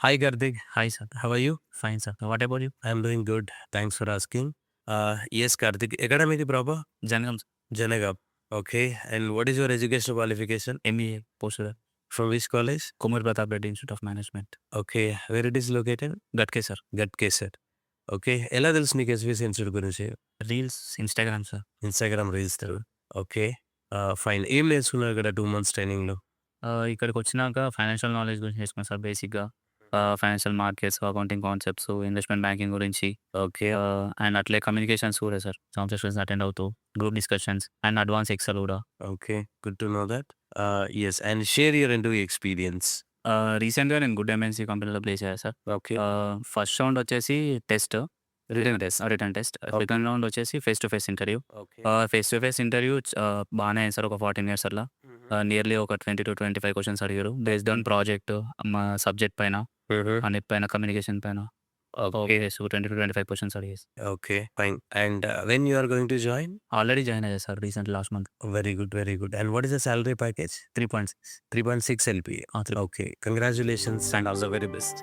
Hi Karthik, Hi, sir. how are you? Fine, sir. What about you? I'm doing good. Thanks for asking. Yes, Karthik. Ekada meedi proper? Janagam, Janagap. Okay. And what is your educational qualification? MBA, postgrad, From which college? Kumar Pratap Reddy Institute of Management. Okay. Where it is located? Gatke, sir. Gatkeser. Okay. ఎలా తెలుసు నీకు SVC institute గురించి? Reels, Instagram, sir. Instagram reels through. Okay. Fine. ఏం నేర్చుకున్నారు ఇక్కడ 2 months ట్రైనింగ్‌లో? ఇక్కడికి వచ్చినాక ఫైనాన్షియల్ నాలెడ్జ్ గురించి నేర్చుకున్నాను సార్ బేసిక్‌గా. Financial markets, accounting concepts, investment banking గురించి ఓకే. అండ్ అట్లే కమ్యూనికేషన్స్ కూడా సార్. జాబ్ సెషన్స్ అటెండ్ అవుతూ, group discussions and advance excel కూడా. Okay. Good to know that. Yes. And share your interview experience. రీసెంట్‌గా నేను గుడ్ ఎంఎన్‌సీ కంపెనీలో place అయ్యా sir. Okay. First round వచ్చేసి test. Written test. Written test. Okay. Second round వచ్చేసి face to face interview. Okay. Face to face interview బానే అయింది sir. ఒక 14 minutes అట్లా. నియర్లీ ఒక 20-25 క్వెషన్స్ అడిగారు. బేస్డ్ ఆన్ ప్రాజెక్ట్, మా సబ్జెక్ట్ పైన, అన్నిటి పైన, కమ్యూనికేషన్ పైన. ఓకే. సో 20-25 క్వెషన్స్ అడిగేసి. Okay. Fine. And when you are going to join? Already join అయ్యా sir recent last month. Very good. Very good. And what is the salary package? 3.6. 3.6 LPA. Okay. Congratulations and all the very best.